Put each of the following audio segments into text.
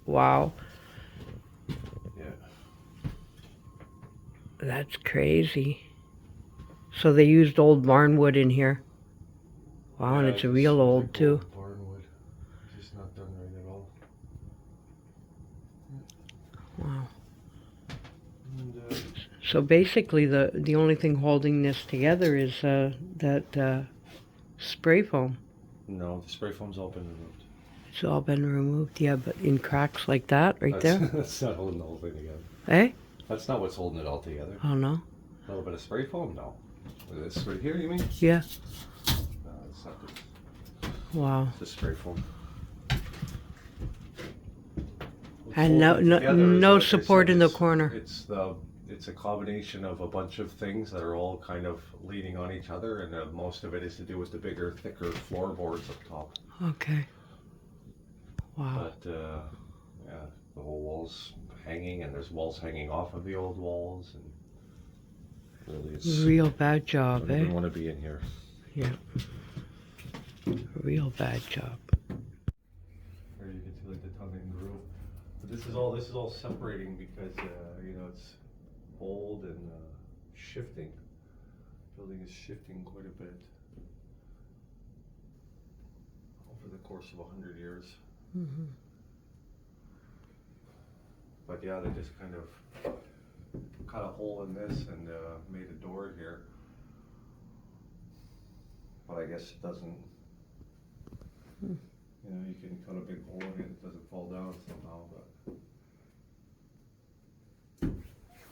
Wow. Yeah. That's crazy. So they used old barn wood in here. Wow, and Yeah, it's it just real seems old like too. old barnwood. It's just not done right at all. Wow. And So basically, the only thing holding this together is that spray foam. no, the spray foam's all been removed. It's all been removed. Yeah, but in cracks like that, right That's there. that's not holding the whole thing together. Eh? That's not what's holding it all together. Oh no. A little bit of spray foam, no. This right here, you mean? Yeah. No, it's not this. Wow. It's just spray foam. What's And holding it together is, no like I support said, in the corner. It's a combination of a bunch of things that are all kind of leaning on each other, and most of it is to do with the bigger, thicker floorboards up top. Okay. Wow. But yeah, the whole wall's hanging, and there's walls hanging off of the old walls, and really, it's Real bad job, don't eh? even want to be in here. Yeah. Real bad job. There you can see like the tongue and groove. But this is all separating because you know, it's old and shifting. Building is shifting quite a bit over the course of 100 years. Mm-hmm. But yeah, they just kind of cut a hole in this and made a door here. But I guess it doesn't. You know, you can cut a big hole in it, it doesn't fall down somehow, but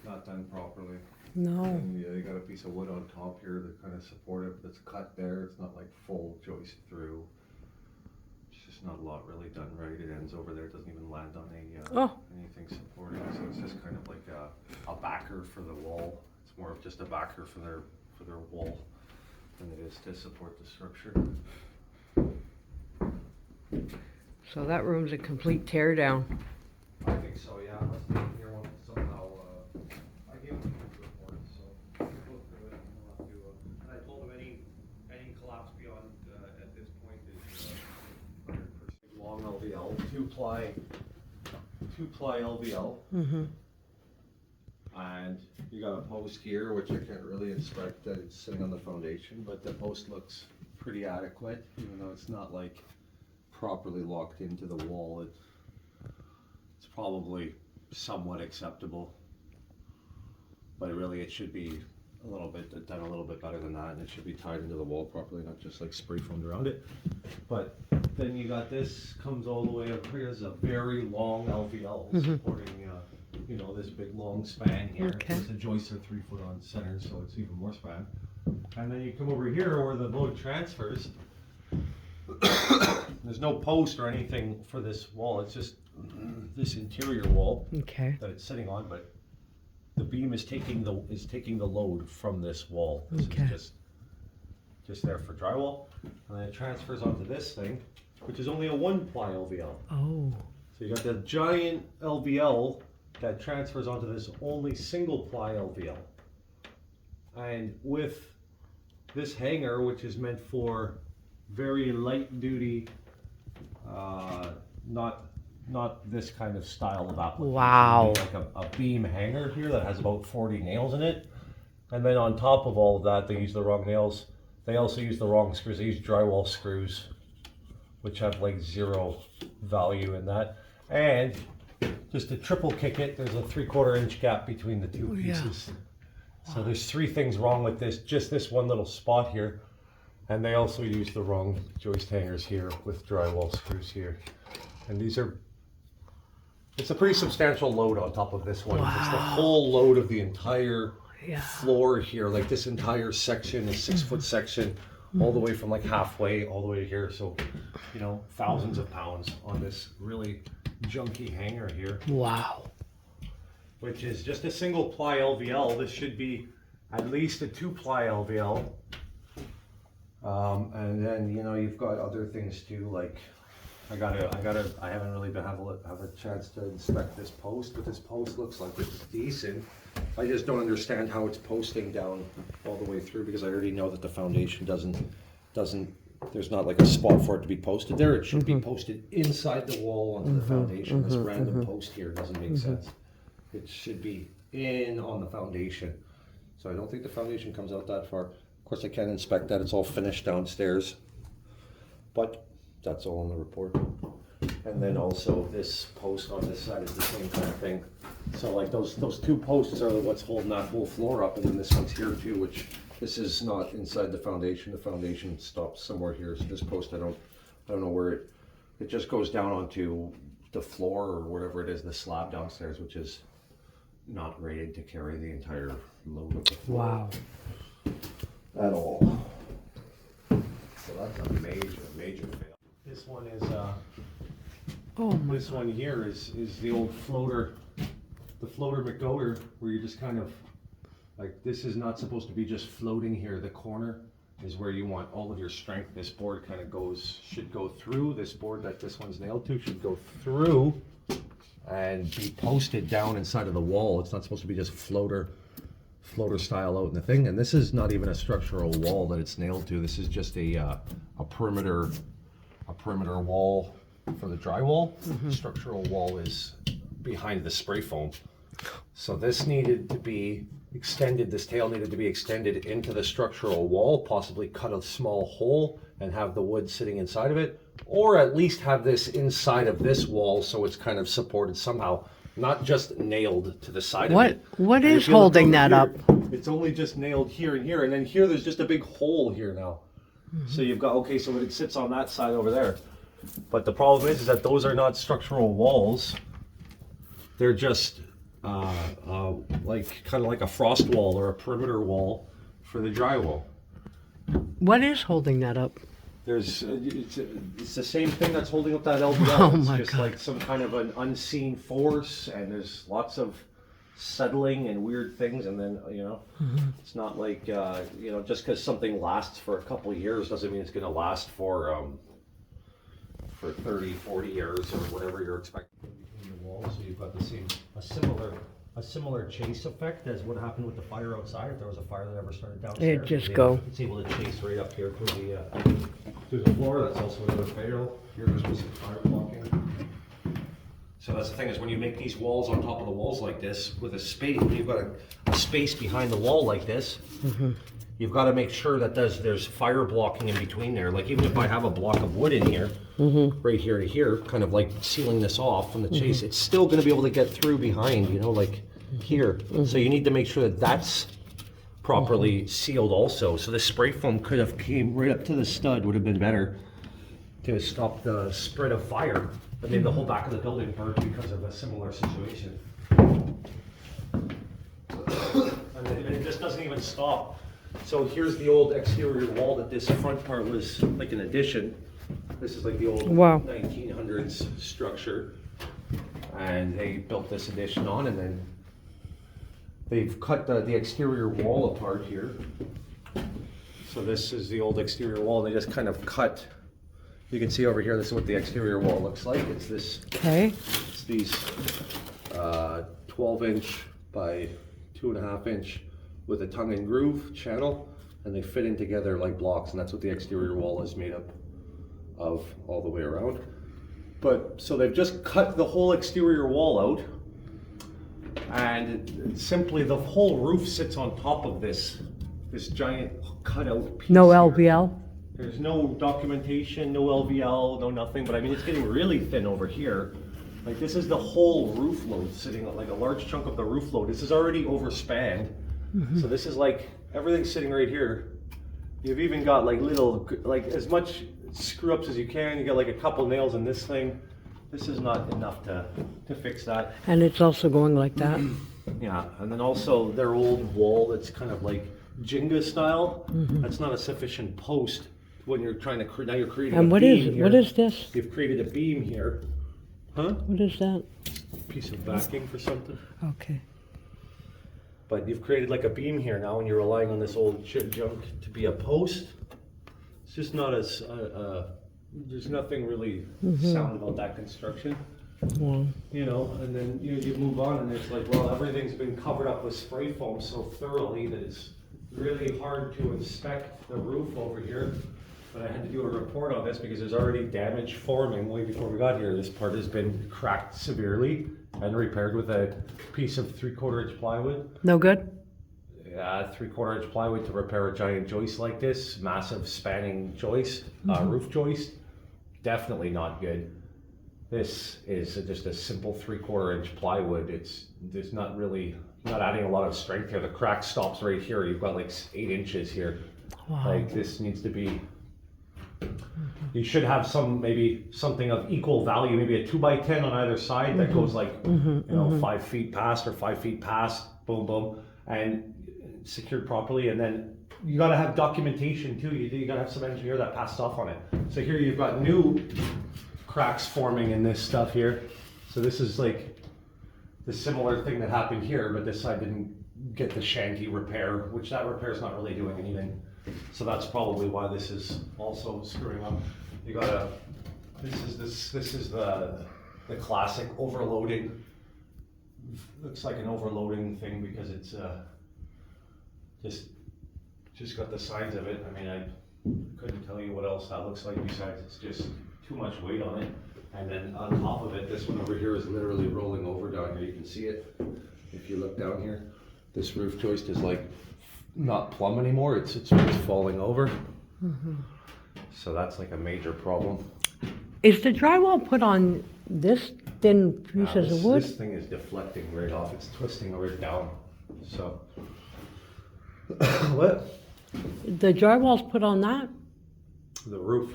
not done properly. No. And yeah, you got a piece of wood on top here to kind of support it, but it's cut there. It's not like full joist through. It's just not a lot really done right. It ends over there. It doesn't even land on anything supporting. So it's just kind of like a backer for the wall. It's more of just a backer for their wall than it is to support the structure. So that room's a complete tear down. I think so, yeah. Unless they can hear one somehow. I gave them a report, so we'll go through it and we'll have to. And I told them any collapse beyond at this point is 100% long LVL, two ply LVL, Mm-hmm. and you got a post here which I can't really inspect that it's sitting on the foundation, but the post looks pretty adequate, even though it's not like properly locked into the wall. It's probably somewhat acceptable, but really it should be done a little bit better than that, and it should be tied into the wall properly, not just like spray foamed around it. But then you got this comes all the way up here as a very long LVL supporting you know, this big long span here. Okay. The joists are 3 foot on center, so it's even more span. And then you come over here where the load transfers. There's no post or anything for this wall, it's just this interior wall Okay. that it's sitting on, but the beam is taking the load from this wall. This Okay. is just there for drywall, and then it transfers onto this thing, which is only a 1-ply LVL. Oh. So you got the giant LVL that transfers onto this only single-ply LVL, and with this hanger, which is meant for very light duty, not this kind of style of application. Wow. Like a beam hanger here that has about 40 nails in it, and then on top of all of that, they use the wrong nails. They also use the wrong screws. They use drywall screws, which have like 0 value in that. And just to triple kick it, there's a 3/4 inch gap between the two pieces. So there's 3 things wrong with this, just this one little spot here. And they also use the wrong joist hangers here with drywall screws here. And it's a pretty substantial load on top of this one. Wow. It's the whole load of the entire Yeah. floor here. Like this entire section, a 6-foot section, all the way from like halfway all the way to here. So, you know, thousands of pounds on this really junky hanger here, Wow. which is just a single ply LVL. This should be at least a 2-ply LVL. And then, you know, you've got other things too, like I haven't really have a chance to inspect this post, but this post looks like it's decent. I just don't understand how it's posting down all the way through, because I already know that the foundation doesn't there's not like a spot for it to be posted there. It should be posted inside the wall onto the foundation. This random post here doesn't make sense. It should be in on the foundation. So I don't think the foundation comes out that far. Of course, I can't inspect that. It's all finished downstairs. But that's all in the report. And then also this post on this side is the same kind of thing. So like those two posts are what's holding that whole floor up, and then this one's here too, which this is not inside the foundation. The foundation stops somewhere here. So this post, I don't know where it just goes down onto the floor or whatever it is, the slab downstairs, which is not rated to carry the entire load of the floor. Wow. At all. So that's a major fail. This one is Oh my. this one here is the old floater, the floater McGoder, where you just kind of like, this is not supposed to be just floating here. The corner is where you want all of your strength. This board kind of should go through. This board that this one's nailed to should go through and be posted down inside of the wall. It's not supposed to be just floater style out in the thing. And this is not even a structural wall that it's nailed to. This is just a perimeter wall for the drywall. Structural wall is behind the spray foam. So this needed to be extended, this tail needed to be extended into the structural wall, possibly cut a small hole and have the wood sitting inside of it, or at least have this inside of this wall so it's kind of supported somehow, not just nailed to the side of it. What And is if you look holding over that here, up? It's only just nailed here and here, and then here there's just a big hole here now. So you've got, okay, so it sits on that side over there. But the problem is that those are not structural walls. They're just like kind of like a frost wall or a perimeter wall for the drywall. What is holding that up? There's it's the same thing that's holding up that LVL. Oh It's my just God. like some kind of an unseen force, and there's lots of settling and weird things, and then it's not like just because something lasts for a couple of years doesn't mean it's going to last for 30, 40 years or whatever you're expecting between the walls. So you've got a similar chase effect as what happened with the fire outside. If there was a fire that ever started downstairs, it's able to chase right up here through the floor. That's also another fail. Here there's some fire blocking. So that's the thing, is when you make these walls on top of the walls like this with a space, when you've got a space behind the wall like this, you've got to make sure that there's fire blocking in between there. Like even if I have a block of wood in here, right here to here, kind of like sealing this off from the chase, it's still going to be able to get through behind, like here. So you need to make sure that that's properly sealed also. So the spray foam could have came right up to the stud, would have been better to stop the spread of fire. But maybe the whole back of the building burned because of a similar situation. And it just doesn't even stop. So here's the old exterior wall that this front part was like an addition. This is like the old Wow. 1900s structure. And they built this addition on, and then they've cut the exterior wall apart here. So this is the old exterior wall. They just kind of cut. You can see over here, this is what the exterior wall looks like. It's this. Okay. It's these 12-inch by 2.5-inch with a tongue and groove channel, and they fit in together like blocks, and that's what the exterior wall is made up of all the way around. But so they've just cut the whole exterior wall out, and simply the whole roof sits on top of this giant cutout piece. No here. LVL? There's no documentation, no LVL, no nothing, but I mean, it's getting really thin over here. Like this is the whole roof load sitting on, like a large chunk of the roof load. This is already overspanned. So this is like, everything's sitting right here. You've even got like little, like as much screw ups as you can. You got like a couple nails in this thing. This is not enough to fix that. And it's also going like that? Yeah, and then also their old wall that's kind of like Jenga style. That's not a sufficient post when you're trying to now you're creating And a what beam is here. what is this? You've created a beam here. Huh? What is that? Piece of backing for something. Okay. But you've created like a beam here now, and you're relying on this old shit junk to be a post. It's just not as there's nothing really sound about that construction. Wow. And then you move on, and it's like, well, everything's been covered up with spray foam so thoroughly that it's really hard to inspect the roof over here. but I had to do a report on this because there's already damage forming way before we got here. This part has been cracked severely and repaired with a piece of 3/4 inch plywood. No good? 3/4 inch plywood to repair a giant joist like this, massive spanning joist, roof joist, definitely not good. This is just a simple 3/4 inch plywood. There's not really, not adding a lot of strength here. The crack stops right here. You've got like 8 inches here. Wow. Like this needs to be, you should have maybe something of equal value, maybe a 2x10 on either side that goes like, 5 feet past or 5 feet past, boom, boom, and secured properly. And then you gotta have documentation too. You gotta have some engineer that passed off on it. So here you've got new cracks forming in this stuff here. So this is like the similar thing that happened here, but this side didn't get the shanty repair, which that repair is not really doing anything. So that's probably why this is also screwing up. You gotta, this is the classic overloading. Looks like an overloading thing because it's just got the signs of it. I mean, I couldn't tell you what else that looks like besides it's just too much weight on it. And then on top of it, this one over here is literally rolling over down here. You can see it if you look down here. This roof joist is like not plumb anymore. It's just falling over. So that's like a major problem. Is the drywall put on this thin pieces of wood? This thing is deflecting right off. It's twisting right down. So what? The drywall's put on that? The roof.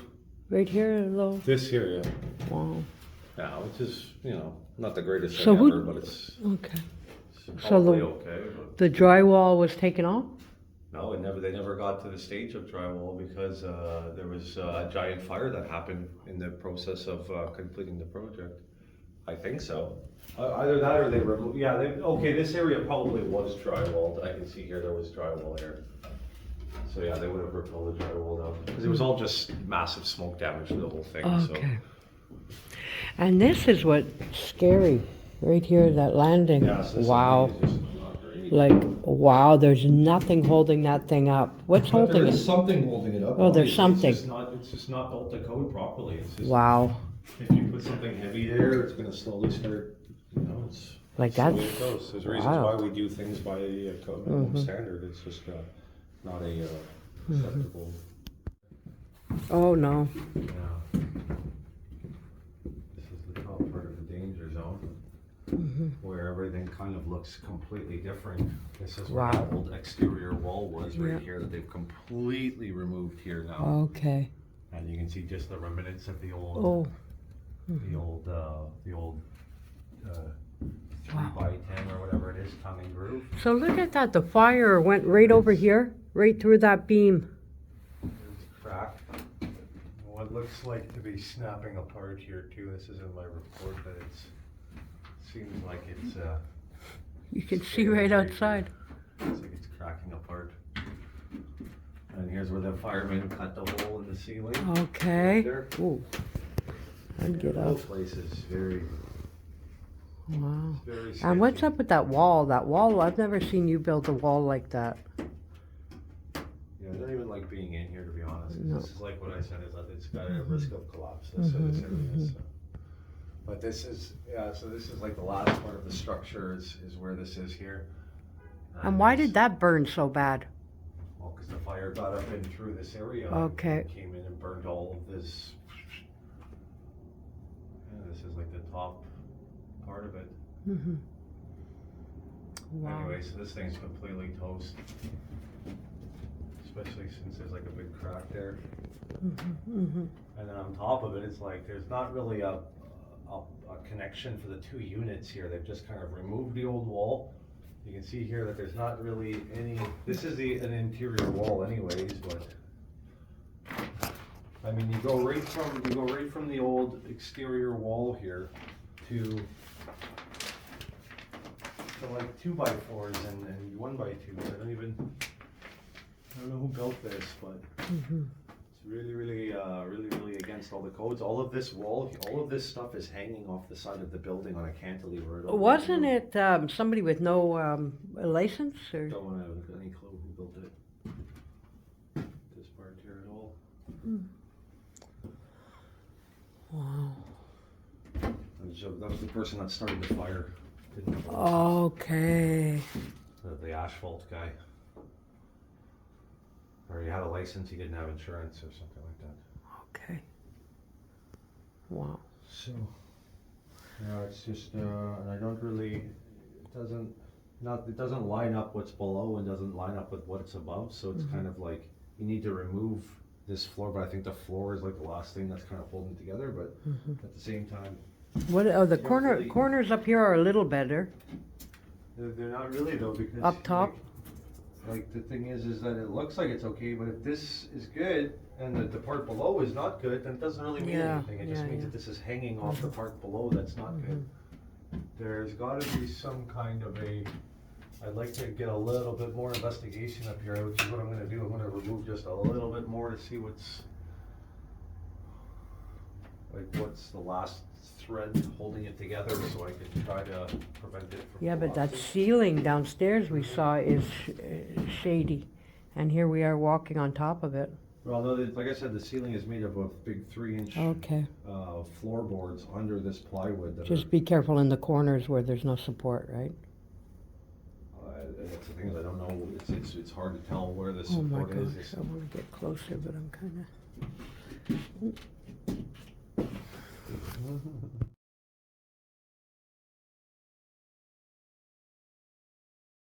Right here, though? This here, yeah. Wow. Yeah, which is, not the greatest So thing who- ever, but it's Okay. So probably the- okay. But The drywall was taken off? no, they never got to the stage of drywall because there was a giant fire that happened in the process of completing the project. I think so. Either that or they removed, this area probably was drywalled. I can see here there was drywall here. So yeah, they would have ripped all the drywall down. Because it was all just massive smoke damage to the whole thing, Okay. And this is what's scary, right here, that landing. so. Yeah, so this Wow. thing is just not great. Like, wow, there's nothing holding that thing up. What's But holding there it? is something holding it up. Oh, there's obviously. something. It's just not built to code properly. It's just, Wow. if you put something heavy there, it's gonna slowly start, it's. Like it's the way that's it goes. There's reasons wild. why we do things by a code standard. It's just not a acceptable. Oh, no. Yeah. This is the top part of the danger zone, where everything kind of looks completely different. This is where Wow. the old exterior wall was right Yeah. here that they've completely removed here now. Okay. And you can see just the remnants of the old, Oh, the old 3x10 or whatever it is, tongue and groove. so look at that. The fire went right over here, right through that beam. There's a crack. What looks like to be snapping apart here too. This is in my report, but seems like it's You can see right outside. Looks like it's cracking apart. And here's where the firemen cut the hole in the ceiling. Okay. Right there. Ooh. I'd get The up. whole place is very, Wow. very sketchy. And what's up with that wall? That wall, I've never seen you build a wall like that. Yeah, I don't even like being in here, to be honest. No. This is like what I said, is that it's got a risk of collapse, this area, so. But this is, so this is like the last part of the structure is where this is here. And why it's- did that burn so bad? Well, because the fire got up and through this area. Okay. And came in and burned all of this. Yeah, this is like the top part of it. Mm-hmm. Wow. Anyway, so this thing's completely toast. Especially since there's like a big crack there. Mm-hmm. And then on top of it, it's like there's not really a connection for the two units here. They've just kind of removed the old wall. You can see here that there's not really any, this is an interior wall anyways, but I mean, you go right from the old exterior wall here to like 2x4s and 1x2s. I don't know who built this, but it's really against all the codes. All of this stuff is hanging off the side of the building on a cantilever. Wasn't it somebody with no license? Or? Don't have any clue who built it. This part here at all. Mm. that was the person that started the fire. Didn't have a Oh. license. Okay. The asphalt guy. Or he had a license, he didn't have insurance or something like that. Okay. Wow. So, it's just, and I don't really, it doesn't line up what's below and doesn't line up with what's above, so it's kind of like, you need to remove this floor, but I think the floor is like the last thing that's kind of holding it together, but at the same time, What? Oh, the You don't corner really- corners up here are a little better. they're not really though, because. Up top? Like the thing is that it looks like it's okay, but if this is good and the part below is not good, then it doesn't really mean Yeah, anything. It just yeah, means yeah. that this is hanging off the part below that's not good. There's gotta be some kind of I'd like to get a little bit more investigation up here, which is what I'm gonna do. I'm gonna remove just a little bit more to see what's the last thread holding it together so I can try to prevent it from. Yeah, but that collapsing. ceiling downstairs we saw is shady, and here we are walking on top of it. Well, no, like I said, the ceiling is made of a big 3-inch Okay. floorboards under this plywood that Just be careful in the corners where there's no support, right? that's the thing is I don't know, it's hard to tell where the Oh my support is. gosh, I want to get closer, but I'm kind of.